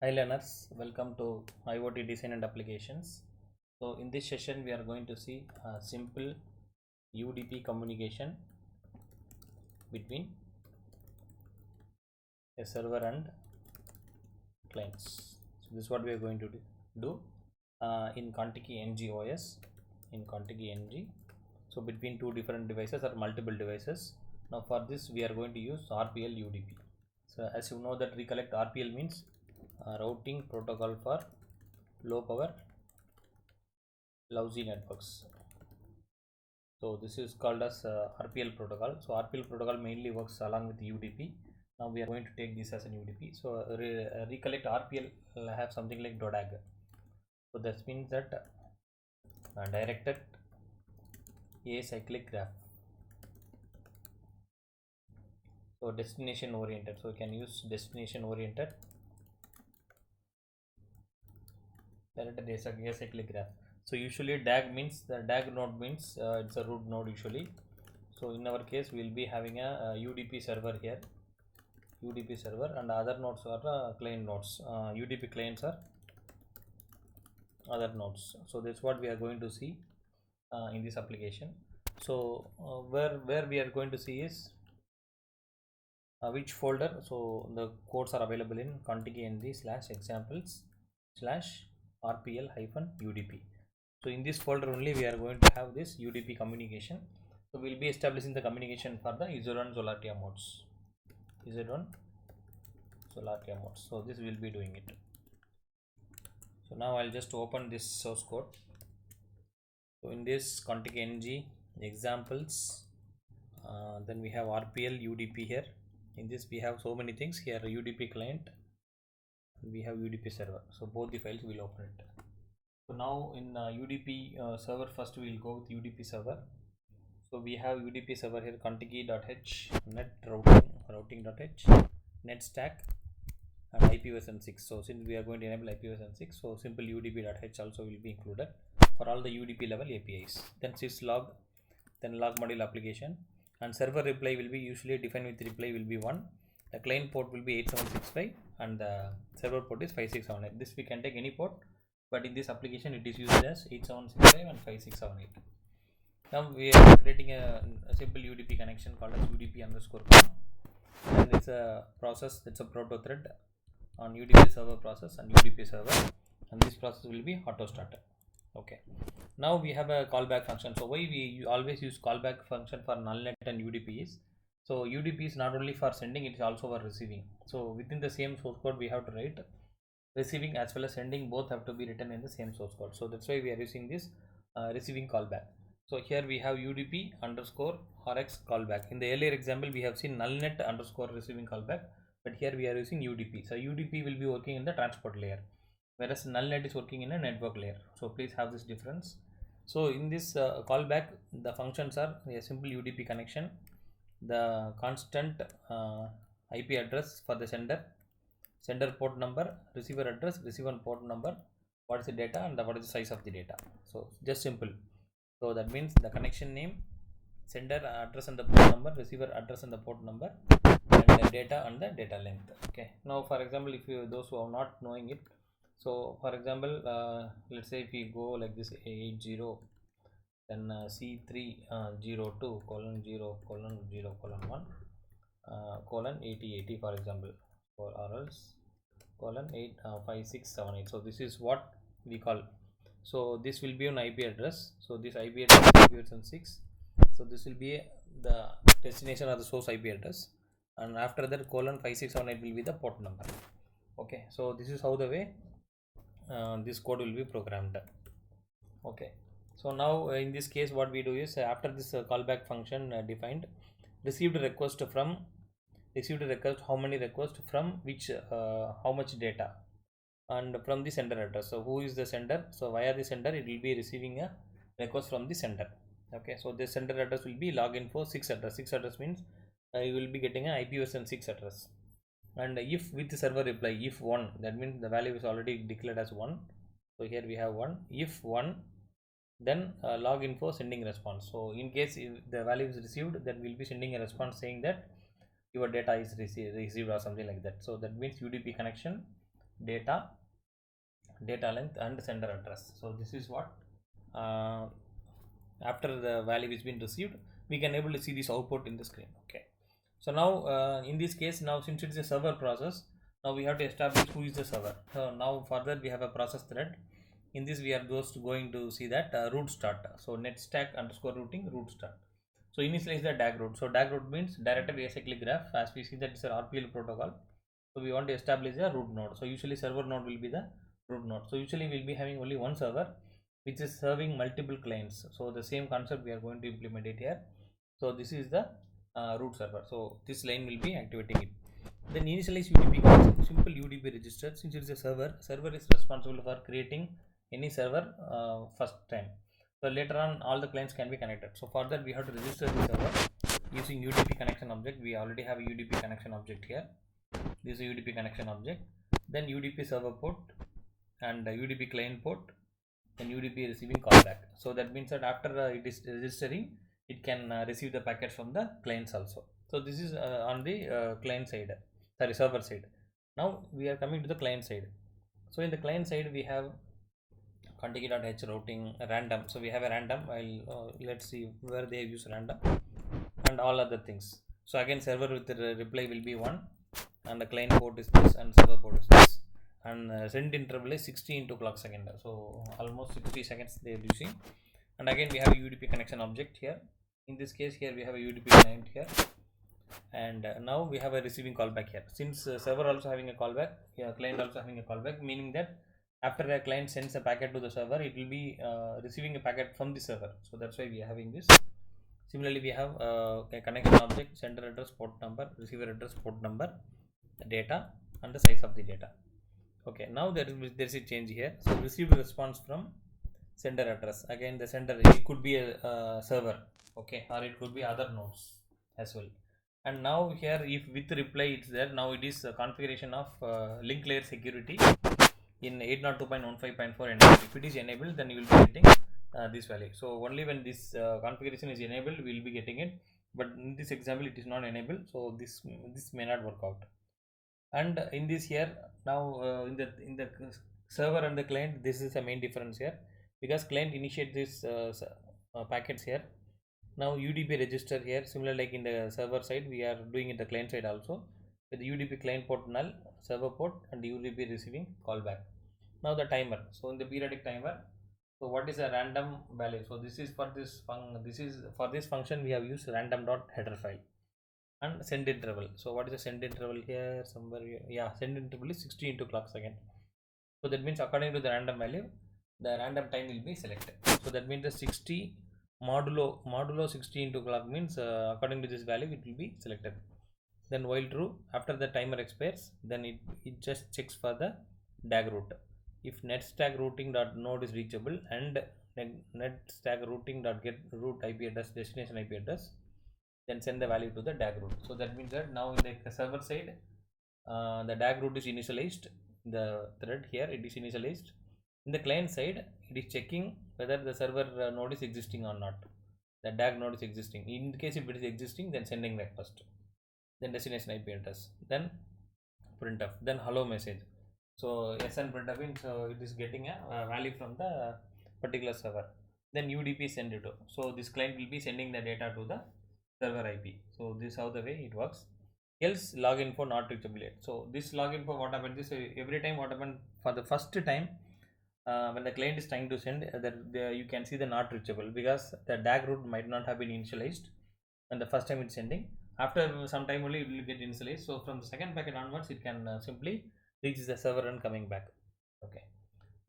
Hi learners, welcome to IoT Design and Applications. So in this session we are going to see simple UDP communication between a server and clients. So this is what we are going to do in Contiki NG OS, in Contiki NG. So between two different devices or multiple devices. Now for this we are going to use RPL UDP. So as you know that recollect RPL means routing protocol for low power lousy networks. So this is called as RPL protocol. So RPL protocol mainly works along with UDP. Now we are going to take this as an UDP. So recollect RPL will have something like DODAG. So that means that directed acyclic graph. So destination oriented. So you can use destination oriented directed acyclic graph. So usually DAG means the DAG node means it's a root node usually. So in our case we will be having a UDP server here. UDP server and other nodes are client nodes. UDP clients are other nodes. So that's what we are going to see in this application. So where we are going to see is which folder. So the codes are available in Contiki NG/examples/RPL UDP. So in this folder only we are going to have this UDP communication. So we'll be establishing the communication for the Z1 Zolatia modes. Z1 Zolatia modes. So this will be doing it. So now I'll just open this source code. So in this Contiki NG examples, then we have RPL UDP here. In this we have so many things here, UDP client and we have UDP server. So both the files will open it. So now in UDP server, first we will go with UDP server. So we have UDP server here, contiki.h, net routing.h, net stack and IPv6. So since we are going to enable IPv6, so simple udp.h also will be included for all the UDP level APIs. Then syslog, then log module application, and server reply will be usually defined with reply will be 1. The client port will be 8765 and the server port is 5678. This we can take any port, but in this application it is used as 8765 and 5678. Now we are creating a simple UDP connection called as UDP underscore com, and it's a process, it's a proto thread on UDP server process and UDP server, and this process will be auto starter. Okay, now we have a callback function. So why we always use callback function for nullnet and UDP is, so UDP is not only for sending, it is also for receiving. So within the same source code we have to write receiving as well as sending, both have to be written in the same source code. So that's why we are using this receiving callback. So here we have UDP underscore RX callback. In the earlier example we have seen nullnet underscore receiving callback, but here we are using UDP. So UDP will be working in the transport layer, whereas nullnet is working in a network layer. So please have this difference. So in this callback, the functions are a simple UDP connection, the constant IP address for the sender port number, receiver address, receiver port number, what is the data and what is the size of the data. So just simple. So that means the connection name, sender address and the port number, receiver address and the port number, and the data and the data length. Okay, now for example, if you, those who are not knowing it, so for example let's say if we go like this 80, then C302 colon 0 colon 0 colon 1 colon 8080 for example, or else colon 85678. So this is what we call. So this will be an IP address. So this IP address is IPv6. So this will be the destination or the source IP address, and after that colon 5678 will be the port number. Okay, so this is how the way this code will be programmed. Okay, so now in this case what we do is after this callback function defined, received a request how many requests from which how much data, and from the sender address. So who is the sender? So via the sender it will be receiving a request from the sender. Okay, so the sender address will be login for 6 address. 6 address means you will be getting an IPv6 address. And if with the server reply, if 1, that means the value is already declared as 1. So here we have 1. If 1, then login for sending response. So in case if the value is received, then we'll be sending a response saying that your data is received or something like that. So that means UDP connection data, data length and sender address. So this is what uh, after the value is been received, we can able to see this output in the screen. Okay, so now in this case, now since it is a server process, now we have to establish who is the server. So now further we have a process thread. In this we are just going to see that root start. So net stack underscore routing root start. So initialize the DAG root. So DAG root means directory acyclic graph. As we see that it's an RPL protocol. So we want to establish a root node. So usually server node will be the root node. So usually we'll be having only one server which is serving multiple clients. So the same concept we are going to implement it here. So this is the root server. So this line will be activating it. Then initialize UDP connection. Simple UDP register. Since it is a server is responsible for creating any server first time. So later on all the clients can be connected. So for that we have to register the server using UDP connection object. We already have a UDP connection object here. This is a UDP connection object. Then UDP server port and UDP client port, then UDP receiving callback. So that means that after it is registering, it can receive the packets from the clients also. So this is on the client side, sorry, server side. Now we are coming to the client side. So in the client side we have config.h routing random. So we have a random. Let's see where they use random and all other things. So again server with the reply will be 1 and the client port is this and server port is this, and send interval is 60 into clock second. So almost 60 seconds they are using. And again we have a UDP connection object here. In this case here we have a UDP client here, and now we have a receiving callback here. Since server also having a callback, client also having a callback, meaning that after a client sends a packet to the server, it will be receiving a packet from the server. So that's why we are having this. Similarly we have a connection object, sender address, port number, receiver address, port number, the data and the size of the data. Okay, now there is a change here. So received response from sender address. Again the sender, it could be a server, okay, or it could be other nodes as well. And now here if with reply it's there, now it is a configuration of link layer security in 802.15.4 enabled. If it is enabled, then you will be getting this value. So only when this configuration is enabled we will be getting it, but in this example it is not enabled, so this may not work out. And in this here now in the server and the client, this is the main difference here, because client initiate this packets here. Now UDP register here, similar like in the server side we are doing in the client side also, with the UDP client port null, server port and UDP receiving callback. Now the timer. So in the periodic timer, so what is a random value? So this is for this function we have used random dot header file and send interval. So what is the send interval here? Somewhere here. Yeah, send interval is 60 into clock second. So that means according to the random value, the random time will be selected. So that means the 60 modulo 60 into clock means according to this value it will be selected. Then while true, after the timer expires, then it just checks for the DAG route. If net stack routing dot node is reachable and net stack routing dot get root IP address, destination IP address, then send the value to the DAG route. So that means that now in the server side, the DAG route is initialized. The thread here it is initialized. In the client side, it is checking whether the server node is existing or not. The DAG node is existing. In case if it is existing, then sending request, then destination IP address, then printf, then hello message. So SN printf means it is getting a value from the particular server. Then UDP send it to. So this client will be sending the data to the server IP. So this is how the way it works. Else login for not reachable yet. So this login for what happened? This every time what happened for the first time when the client is trying to send you can see the not reachable, because the DAG route might not have been initialized when the first time it's sending. After some time only it will get initialized. So from the second packet onwards it can simply reach the server and coming back. Okay.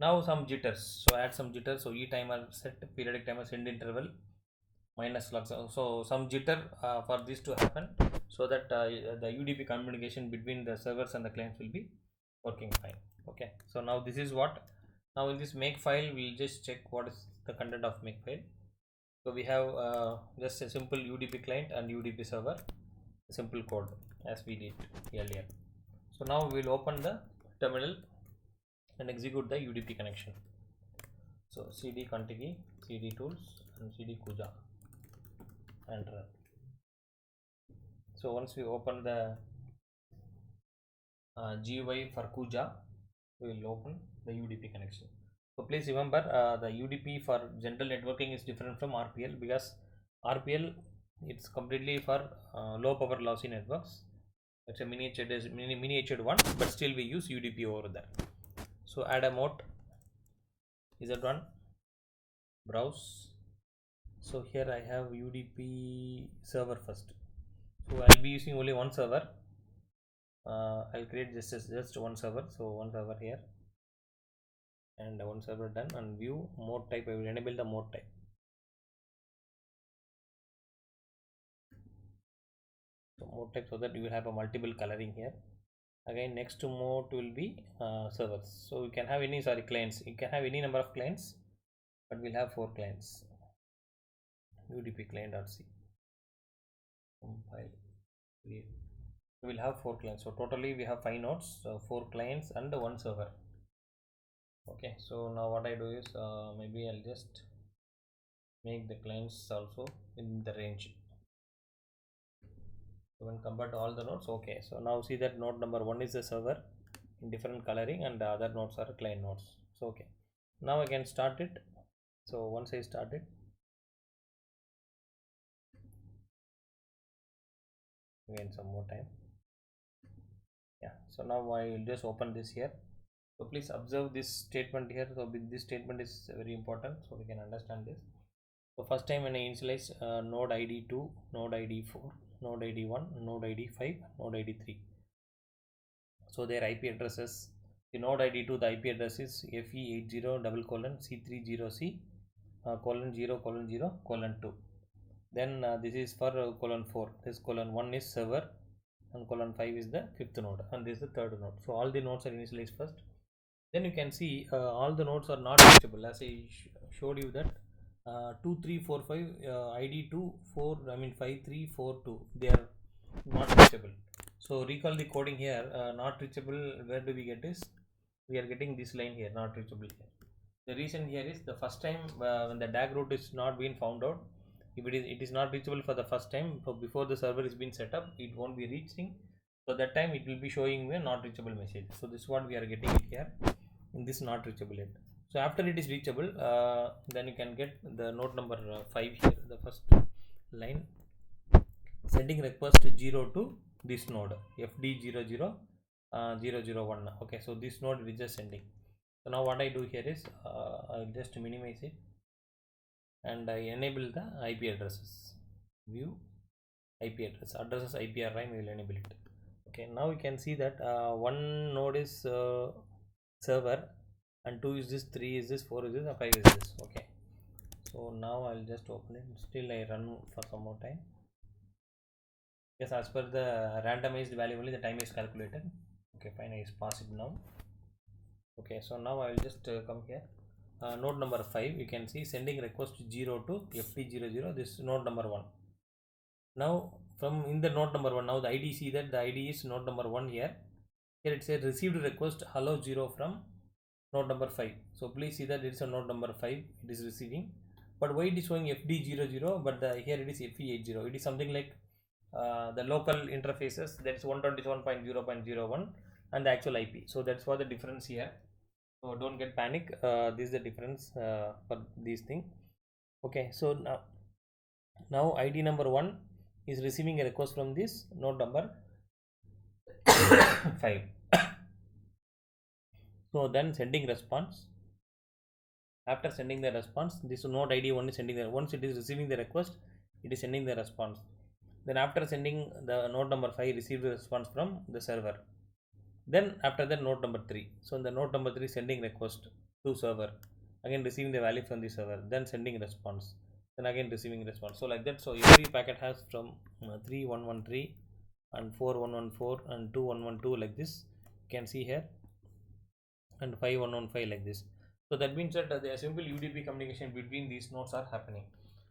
Now some jitters. So add some jitters. So e timer set, periodic timer, send interval, minus log. So some jitter for this to happen, so that the UDP communication between the servers and the clients will be working fine. Okay. So now this is what. Now in this make file we'll just check what is the content of make file. So we have just a simple UDP client and UDP server, simple code as we did earlier. So now we'll open the terminal and execute the UDP connection. So cd config, cd tools and cd kuja and run. So once we open the GUI for Kuja, we will open the UDP connection. So please remember the UDP for general networking is different from RPL, because RPL it's completely for low power lossy networks. It's a miniatured one, but still we use UDP over there. So add a mode is that one, browse. So here I have UDP server first. So I'll be using only one server. I'll create just one server. So one server here and one server done, and view mode type. I will enable the mode type. So mode type, so that you will have a multiple coloring here. Again, next to mode will be servers. So you can have any clients. You can have any number of clients, but we'll have 4 clients. UDP client.c compile create. We will have 4 clients. So totally we have 5 nodes, so 4 clients and 1 server. Okay, so now what I do is maybe I'll just make the clients also in the range. So when compared to all the nodes, okay, so now see that node number 1 is the server in different coloring, and the other nodes are client nodes. So okay, now I can start it. So once I start it, again some more time. Yeah, so now I will just open this here. So please observe this statement here. So this statement is very important, so we can understand this. So first time when I initialize node ID 2, node ID 4, node ID 1, node ID 5, node ID 3. So their IP addresses. The node ID 2, the IP address is FE80:C30C colon 0 colon 0 colon 2. Then this is for colon 4. This colon 1 is server, and colon 5 is the 5th node, and this is the 3rd node. So all the nodes are initialized first. Then you can see all the nodes are not reachable, as I showed you that 2 3 4 5 ID 2 4 5 3 4 2, they are not reachable. So recall the coding here. Not reachable, where do we get is, we are getting this line here, not reachable here. The reason here is the first time when the DAG route is not being found out, if it is not reachable for the first time, so before the server is being set up, it won't be reaching. So that time it will be showing me a not reachable message. So this is what we are getting it here in this not reachable yet. So after it is reachable, then you can get the node number 5 here, the first line, sending request 0 to this node FD00 001. Okay, so this node is just sending. So now what I do here is I'll just minimize it, and I enable the IP addresses. View IP addresses IPRIME, we will enable it. Okay, now you can see that one node is server, and 2 is this, 3 is this, 4 is this, and 5 is this. Okay, so now I'll just open it. Still I run for some more time. Yes, as per the randomized value only the time is calculated. Okay, fine, I pass it now. Okay, so now I will just come here. Node number 5, you can see sending request 0 to FT00, this node number 1. Now from in the node number 1, now the ID, see that the ID is node number 1 here. Here it says received request hello 0 from node number 5. So please see that it is a node number 5, it is receiving. But why it is showing FD00, but here it is FE80? It is something like the local interfaces, that is 127.0.01, and the actual IP. So that's what the difference here. So don't get panic. This is the difference for these things. Okay, so now ID number 1 is receiving a request from this node number 5. So then sending response. After sending the response, this node ID 1 is sending the, once it is receiving the request, it is sending the response. Then after sending, the node number 5 receives the response from the server. Then after that, node number 3. So in the node number 3 sending request to server, again receiving the value from the server, then sending response, then again receiving response. So like that. So every packet has from 3113 and 4114 and 2112 like this, you can see here, and 5115 like this. So that means that the simple UDP communication between these nodes are happening.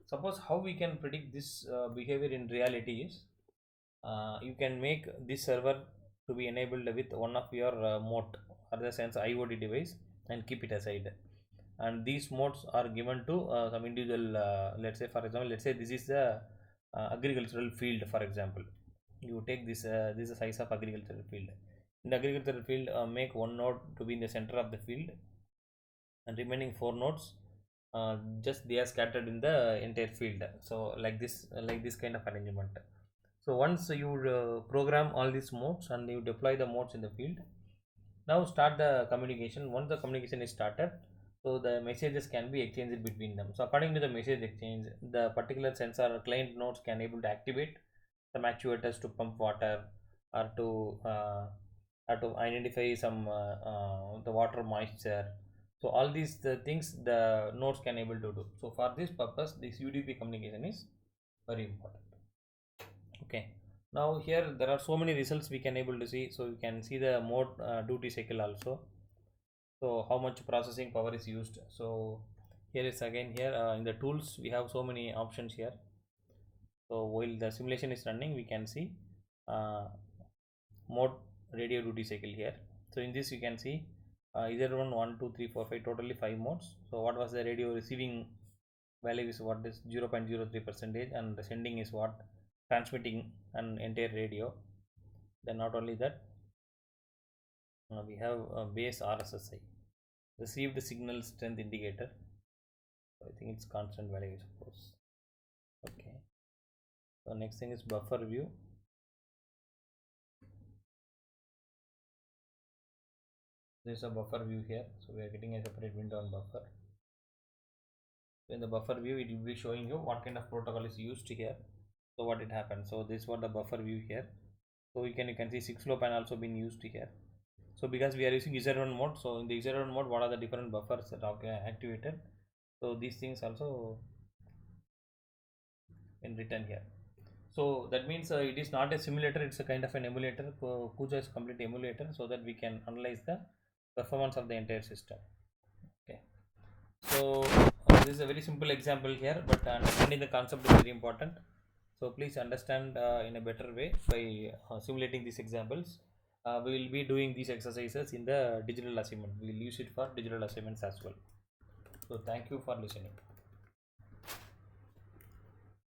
Suppose how we can predict this behavior in reality is, you can make this server to be enabled with one of your mode, or the sense IoT device, and keep it aside. And these modes are given to some individual, let's say for example, let's say this is the agricultural field. For example, you take this, this is the size of agricultural field. In the agricultural field, make one node to be in the center of the field, and remaining 4 nodes, just they are scattered in the entire field. So like this kind of arrangement. So once you program all these modes and you deploy the modes in the field, now start the communication. Once the communication is started, so the messages can be exchanged between them. So according to the message exchange, the particular sensor or client nodes can able to activate some actuators to pump water, or to identify some the water moisture. So all these the things the nodes can able to do. So for this purpose, this UDP communication is very important. Okay, now here there are so many results we can able to see. So you can see the mode duty cycle also. So how much processing power is used. So here is again here in the tools we have so many options here. So while the simulation is running, we can see uh, mode radio duty cycle here. So in this you can see either 1 2 3 4 5, totally 5 modes. So what was the radio receiving value is what is 0.03 percentage, and the sending is what transmitting an entire radio. Then not only that, we have base RSSI, received signal strength indicator. So I think it's constant value, I suppose. Okay, so next thing is buffer view. This is a buffer view here, so we are getting a separate window on buffer. So in the buffer view, it will be showing you what kind of protocol is used here. So what it happens. So this was the buffer view here. So you can see 6LoWPAN also been used here. So because we are using Z1 mode, so in the Z1 mode, what are the different buffers that are activated? So these things also in written here. So that means it is not a simulator, it's a kind of an emulator. Kuja is complete emulator, so that we can analyze the performance of the entire system. Okay, so this is a very simple example here, but understanding the concept is very important. So please understand in a better way by simulating these examples. We will be doing these exercises in the digital assignment. We will use it for digital assignments as well. So thank you for listening.